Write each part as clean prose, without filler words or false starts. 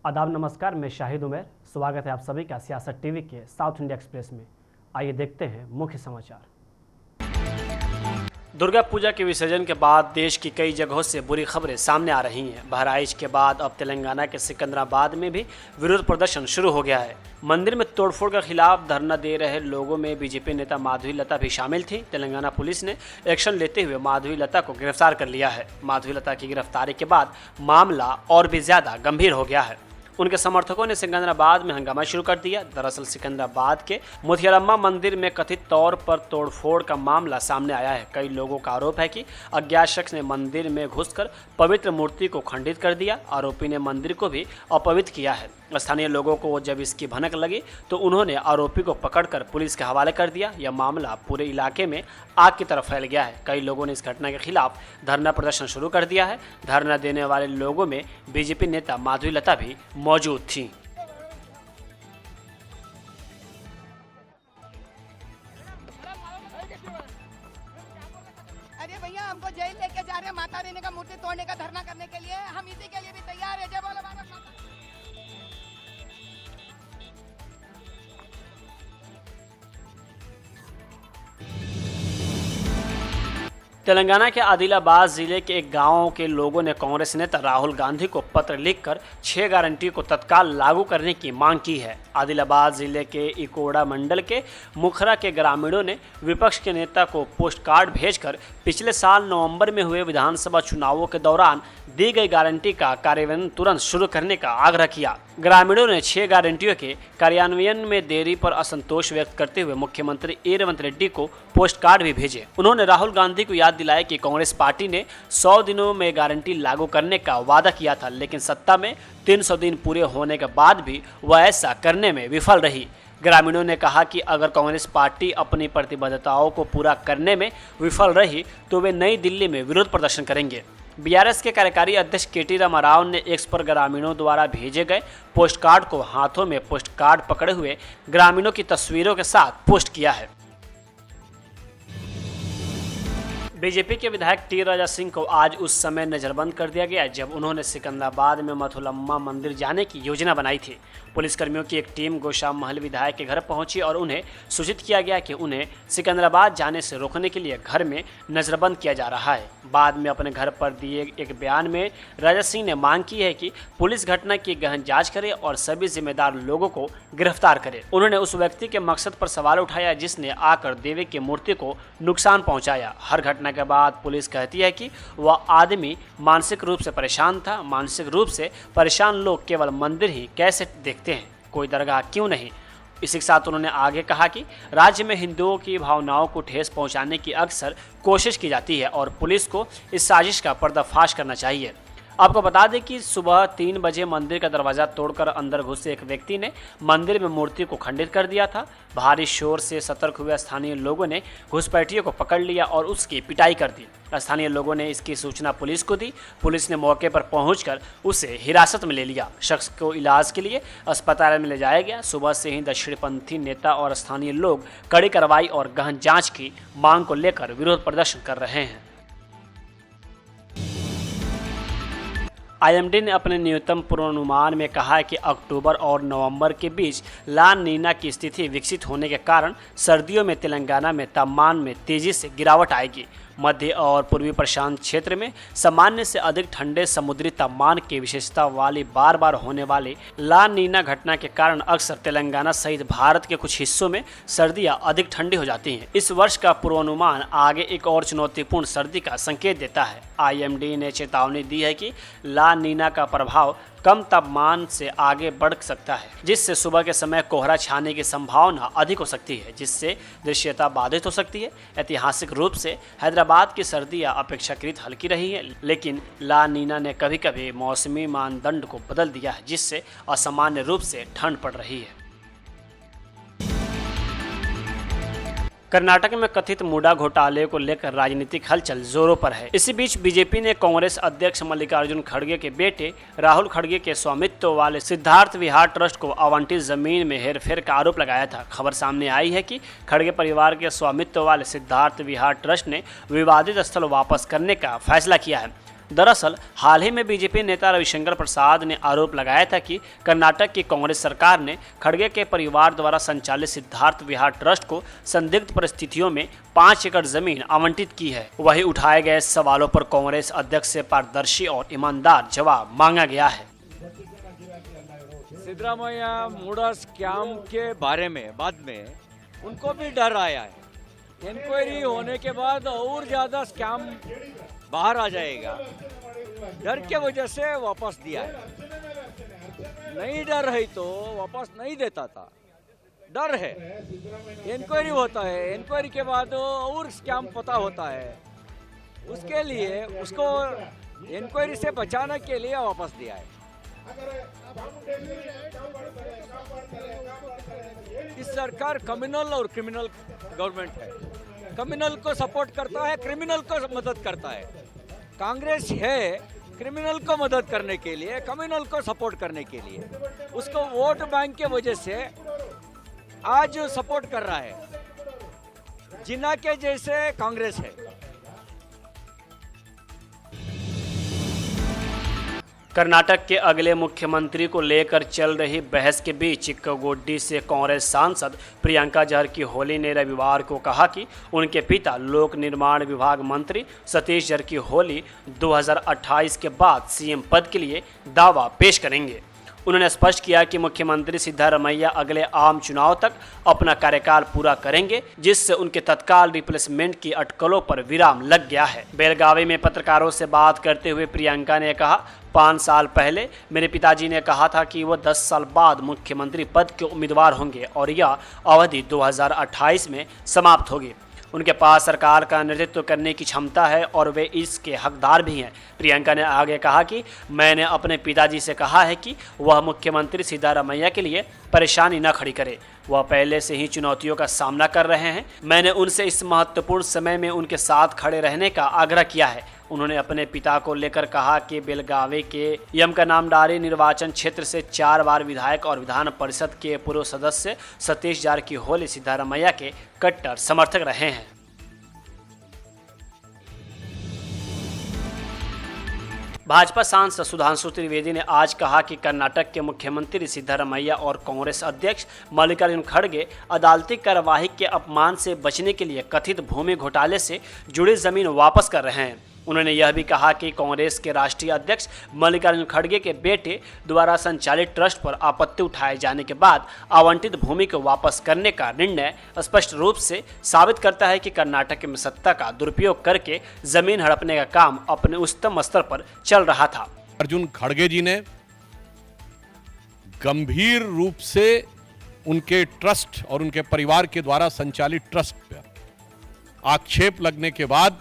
आदाब नमस्कार, मैं शाहिद उमर। स्वागत है आप सभी का सियासत टीवी के साउथ इंडिया एक्सप्रेस में। आइए देखते हैं मुख्य समाचार। दुर्गा पूजा के विसर्जन के बाद देश की कई जगहों से बुरी खबरें सामने आ रही हैं। बहराइच के बाद अब तेलंगाना के सिकंदराबाद में भी विरोध प्रदर्शन शुरू हो गया है। मंदिर में तोड़फोड़ के खिलाफ धरना दे रहे लोगों में बीजेपी नेता माधवी लता भी शामिल थी। तेलंगाना पुलिस ने एक्शन लेते हुए माधवी लता को गिरफ्तार कर लिया है। माधवी लता की गिरफ्तारी के बाद मामला और भी ज्यादा गंभीर हो गया है। उनके समर्थकों ने सिकंदराबाद में हंगामा शुरू कर दिया। दरअसल सिकंदराबाद के मुथियालम्मा मंदिर में कथित तौर पर तोड़फोड़ का मामला सामने आया है। कई लोगों का आरोप है कि अज्ञात शख्स ने मंदिर में घुसकर पवित्र मूर्ति को खंडित कर दिया। आरोपी ने मंदिर को भी अपवित्र किया है। स्थानीय लोगों को जब इसकी भनक लगी तो उन्होंने आरोपी को पकड़कर पुलिस के हवाले कर दिया। यह मामला पूरे इलाके में आग की तरफ फैल गया है। कई लोगों ने इस घटना के खिलाफ धरना प्रदर्शन शुरू कर दिया है। धरना देने वाले लोगों में बीजेपी नेता माधवी लता भी मौजूद थी। अरे भैया, हमको जेल लेके जा रहे हैं माता रानी का मूर्ति तोड़ने का धरना करने के लिए। हम इसी के लिए भी तैयार है। जय बोलो भारत माता। तेलंगाना के आदिलाबाद जिले के एक गांव के लोगों ने कांग्रेस नेता राहुल गांधी को पत्र लिखकर 6 गारंटी को तत्काल लागू करने की मांग की है। आदिलाबाद जिले के इकोड़ा मंडल के मुखरा के ग्रामीणों ने विपक्ष के नेता को पोस्ट कार्ड भेजकर पिछले साल नवंबर में हुए विधानसभा चुनावों के दौरान दी गई गारंटी का कार्यान्वयन तुरंत शुरू करने का आग्रह किया। ग्रामीणों ने 6 गारंटियों के कार्यान्वयन में देरी पर असंतोष व्यक्त करते हुए मुख्यमंत्री रेवंत रेड्डी को पोस्ट कार्ड भी भेजे। उन्होंने राहुल गांधी को याद दिलाया कि कांग्रेस पार्टी ने 100 दिनों में गारंटी लागू करने का वादा किया था, लेकिन सत्ता में 300 दिन पूरे होने के बाद भी वह ऐसा करने में विफल रही। ग्रामीणों ने कहा कि अगर कांग्रेस पार्टी अपनी प्रतिबद्धताओं को पूरा करने में विफल रही तो वे नई दिल्ली में विरोध प्रदर्शन करेंगे। बीआरएस के कार्यकारी अध्यक्ष केटी रामाराव ने एक्स पर ग्रामीणों द्वारा भेजे गए पोस्ट कार्ड को हाथों में पोस्ट कार्ड पकड़े हुए ग्रामीणों की तस्वीरों के साथ पोस्ट किया है। बीजेपी के विधायक टी राजा सिंह को आज उस समय नजरबंद कर दिया गया जब उन्होंने सिकंदराबाद में मथुलम्मा मंदिर जाने की योजना बनाई थी। पुलिसकर्मियों की एक टीम गोशाम महल विधायक के घर पहुंची और उन्हें सूचित किया गया कि उन्हें सिकंदराबाद जाने से रोकने के लिए घर में नजरबंद किया जा रहा है। बाद में अपने घर पर दिए एक बयान में राजा सिंह ने मांग की है कि पुलिस घटना की गहन जांच करे और सभी जिम्मेदार लोगों को गिरफ्तार करे। उन्होंने उस व्यक्ति के मकसद पर सवाल उठाया जिसने आकर देवी की मूर्ति को नुकसान पहुंचाया। हर घटना के बाद पुलिस कहती है कि वह आदमी मानसिक रूप से परेशान था। मानसिक रूप से परेशान लोग केवल मंदिर ही कैसे देखते हैं, कोई दरगाह क्यों नहीं। इसी के साथ उन्होंने आगे कहा कि राज्य में हिंदुओं की भावनाओं को ठेस पहुंचाने की अक्सर कोशिश की जाती है और पुलिस को इस साजिश का पर्दाफाश करना चाहिए। आपको बता दें कि सुबह 3 बजे मंदिर का दरवाज़ा तोड़कर अंदर घुसे एक व्यक्ति ने मंदिर में मूर्ति को खंडित कर दिया था। भारी शोर से सतर्क हुए स्थानीय लोगों ने घुसपैठियों को पकड़ लिया और उसकी पिटाई कर दी। स्थानीय लोगों ने इसकी सूचना पुलिस को दी। पुलिस ने मौके पर पहुंचकर उसे हिरासत में ले लिया। शख्स को इलाज के लिए अस्पताल में ले जाया गया। सुबह से ही दक्षिणपंथी नेता और स्थानीय लोग कड़ी कार्रवाई और गहन जाँच की मांग को लेकर विरोध प्रदर्शन कर रहे हैं। आईएमडी ने अपने न्यूनतम पूर्वानुमान में कहा है कि अक्टूबर और नवंबर के बीच ला नीना की स्थिति विकसित होने के कारण सर्दियों में तेलंगाना में तापमान में तेजी से गिरावट आएगी। मध्य और पूर्वी प्रशांत क्षेत्र में सामान्य से अधिक ठंडे समुद्री तापमान की विशेषता वाली बार बार होने वाली ला नीना घटना के कारण अक्सर तेलंगाना सहित भारत के कुछ हिस्सों में सर्दियां अधिक ठंडी हो जाती हैं। इस वर्ष का पूर्वानुमान आगे एक और चुनौतीपूर्ण सर्दी का संकेत देता है। आईएमडी ने चेतावनी दी है कि ला नीना का प्रभाव कम तापमान से आगे बढ़ सकता है, जिससे सुबह के समय कोहरा छाने की संभावना अधिक हो सकती है, जिससे दृश्यता बाधित हो सकती है। ऐतिहासिक रूप से हैदराबाद की सर्दियां अपेक्षाकृत हल्की रही हैं, लेकिन ला नीना ने कभी कभी मौसमी मानदंड को बदल दिया है, जिससे असामान्य रूप से ठंड पड़ रही है। कर्नाटक में कथित मुडा घोटाले को लेकर राजनीतिक हलचल जोरों पर है। इसी बीच बीजेपी ने कांग्रेस अध्यक्ष मल्लिकार्जुन खड़गे के बेटे राहुल खड़गे के स्वामित्व वाले सिद्धार्थ विहार ट्रस्ट को आवंटित जमीन में हेरफेर का आरोप लगाया था। खबर सामने आई है कि खड़गे परिवार के स्वामित्व वाले सिद्धार्थ विहार ट्रस्ट ने विवादित स्थल वापस करने का फैसला किया है। दरअसल हाल ही में बीजेपी नेता रविशंकर प्रसाद ने आरोप लगाया था कि कर्नाटक की कांग्रेस सरकार ने खड़गे के परिवार द्वारा संचालित सिद्धार्थ विहार ट्रस्ट को संदिग्ध परिस्थितियों में 5 एकड़ जमीन आवंटित की है। वहीं उठाए गए सवालों पर कांग्रेस अध्यक्ष से पारदर्शी और ईमानदार जवाब मांगा गया है। सिद्धरामैया मूडा स्कैम के बारे में बाद में उनको भी डर आया है। इंक्वायरी होने के बाद और ज़्यादा स्कैम बाहर आ जाएगा, डर के वजह से वापस दिया है। नहीं डर है तो वापस नहीं देता था, डर है। इंक्वायरी होता है, इंक्वायरी के बाद और स्कैम पता होता है, उसके लिए उसको इंक्वायरी से बचाने के लिए वापस दिया है। इस सरकार कम्युनल और क्रिमिनल गवर्नमेंट है, कम्युनल को सपोर्ट करता है, क्रिमिनल को मदद करता है। कांग्रेस है क्रिमिनल को मदद करने के लिए, कम्युनल को सपोर्ट करने के लिए। उसको वोट बैंक के वजह से आज सपोर्ट कर रहा है। जिन्ना के जैसे कांग्रेस है। कर्नाटक के अगले मुख्यमंत्री को लेकर चल रही बहस के बीच चिक्कोगोड्डी से कांग्रेस सांसद प्रियंका जरकीहोली ने रविवार को कहा कि उनके पिता लोक निर्माण विभाग मंत्री सतीश जरकीहोली 2028 के बाद सीएम पद के लिए दावा पेश करेंगे। उन्होंने स्पष्ट किया कि मुख्यमंत्री सिद्धारमैया अगले आम चुनाव तक अपना कार्यकाल पूरा करेंगे, जिससे उनके तत्काल रिप्लेसमेंट की अटकलों पर विराम लग गया है। बेलगावी में पत्रकारों से बात करते हुए प्रियंका ने कहा, 5 साल पहले मेरे पिताजी ने कहा था कि वो 10 साल बाद मुख्यमंत्री पद के उम्मीदवार होंगे और यह अवधि 2028 में समाप्त होगी। उनके पास सरकार का नेतृत्व करने की क्षमता है और वे इसके हकदार भी हैं। प्रियंका ने आगे कहा कि मैंने अपने पिताजी से कहा है कि वह मुख्यमंत्री सिद्धारमैया के लिए परेशानी न खड़ी करे। वह पहले से ही चुनौतियों का सामना कर रहे हैं। मैंने उनसे इस महत्वपूर्ण समय में उनके साथ खड़े रहने का आग्रह किया है। उन्होंने अपने पिता को लेकर कहा कि बेलगावी के यमकनामडारी निर्वाचन क्षेत्र से 4 बार विधायक और विधान परिषद के पूर्व सदस्य सतीश जारकीहोली सिद्धारमैया के कट्टर समर्थक रहे हैं। भाजपा सांसद सुधांशु त्रिवेदी ने आज कहा कि कर्नाटक के मुख्यमंत्री सिद्धारमैया और कांग्रेस अध्यक्ष मल्लिकार्जुन खड़गे अदालती कार्यवाही के अपमान से बचने के लिए कथित भूमि घोटाले से जुड़ी जमीन वापस कर रहे हैं। उन्होंने यह भी कहा कि कांग्रेस के राष्ट्रीय अध्यक्ष मल्लिकार्जुन खड़गे के बेटे द्वारा संचालित ट्रस्ट पर आपत्ति उठाए जाने के बाद आवंटित भूमि को वापस करने का निर्णय स्पष्ट रूप से साबित करता है कि कर्नाटक में सत्ता का दुरुपयोग करके जमीन हड़पने का काम अपने उच्चतम स्तर पर चल रहा था। अर्जुन खड़गे जी ने गंभीर रूप से उनके ट्रस्ट और उनके परिवार के द्वारा संचालित ट्रस्ट पर आक्षेप लगने के बाद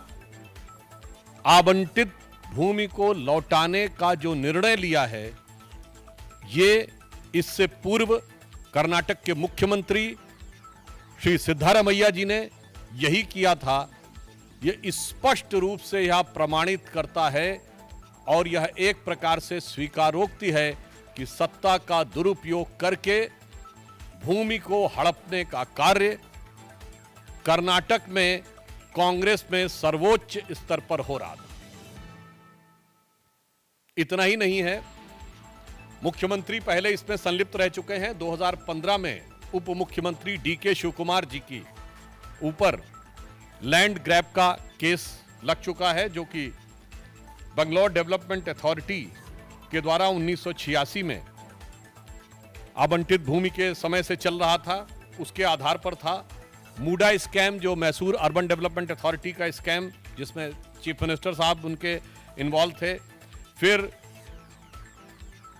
आवंटित भूमि को लौटाने का जो निर्णय लिया है, ये इससे पूर्व कर्नाटक के मुख्यमंत्री श्री सिद्धारमैया जी ने यही किया था। ये स्पष्ट रूप से यह प्रमाणित करता है और यह एक प्रकार से स्वीकारोक्ति है कि सत्ता का दुरुपयोग करके भूमि को हड़पने का कार्य कर्नाटक में कांग्रेस में सर्वोच्च स्तर पर हो रहा था। इतना ही नहीं है, मुख्यमंत्री पहले इसमें संलिप्त रह चुके हैं। 2015 में उप मुख्यमंत्री डीके शिवकुमार जी की ऊपर लैंड ग्रैब का केस लग चुका है, जो कि बंगलौर डेवलपमेंट अथॉरिटी के द्वारा 1986 में आवंटित भूमि के समय से चल रहा था। उसके आधार पर था मूडा स्कैम, जो मैसूर अर्बन डेवलपमेंट अथॉरिटी का स्कैम, जिसमें चीफ मिनिस्टर साहब उनके इन्वॉल्व थे। फिर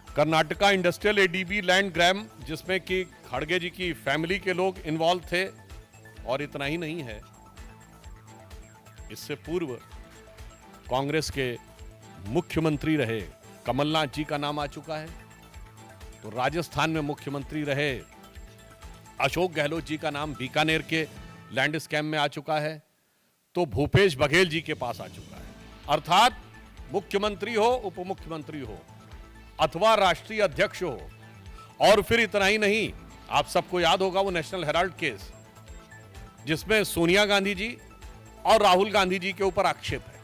Karnataka industrial ADB land grab, जिसमें कि खड़गे जी की फैमिली के लोग इन्वॉल्व थे। और इतना ही नहीं है, इससे पूर्व कांग्रेस के मुख्यमंत्री रहे कमलनाथ जी का नाम आ चुका है। तो राजस्थान में मुख्यमंत्री रहे अशोक गहलोत जी का नाम बीकानेर के लैंड स्कैम में आ चुका है। तो भूपेश बघेल जी के पास आ चुका है। अर्थात मुख्यमंत्री हो, उप मुख्यमंत्री हो अथवा राष्ट्रीय अध्यक्ष हो। और फिर इतना ही नहीं, आप सबको याद होगा वो नेशनल हेराल्ड केस, जिसमें सोनिया गांधी जी और राहुल गांधी जी के ऊपर आक्षेप है।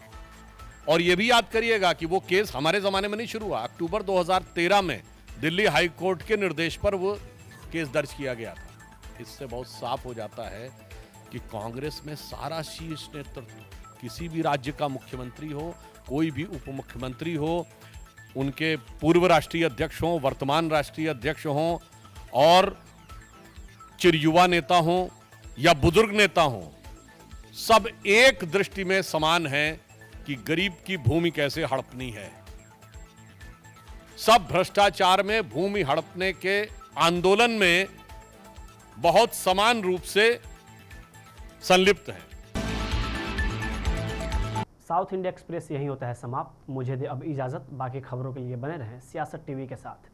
और यह भी याद करिएगा कि वो केस हमारे जमाने में नहीं शुरू हुआ, अक्टूबर 2013 में दिल्ली हाई कोर्ट के निर्देश पर वो केस दर्ज किया गया था। इससे बहुत साफ हो जाता है कि कांग्रेस में सारा शीर्ष नेतृत्व, किसी भी राज्य का मुख्यमंत्री हो, कोई भी उप मुख्यमंत्री हो, उनके पूर्व राष्ट्रीय अध्यक्ष हों, वर्तमान राष्ट्रीय अध्यक्ष हों और चिरयुवा नेता हों या बुजुर्ग नेता हों, सब एक दृष्टि में समान हैं कि गरीब की भूमि कैसे हड़पनी है। सब भ्रष्टाचार में, भूमि हड़पने के आंदोलन में बहुत समान रूप से संलिप्त हैं। साउथ इंडिया एक्सप्रेस यही होता है समाप्त। मुझे दे अब इजाजत। बाकी खबरों के लिए बने रहें सियासत टीवी के साथ।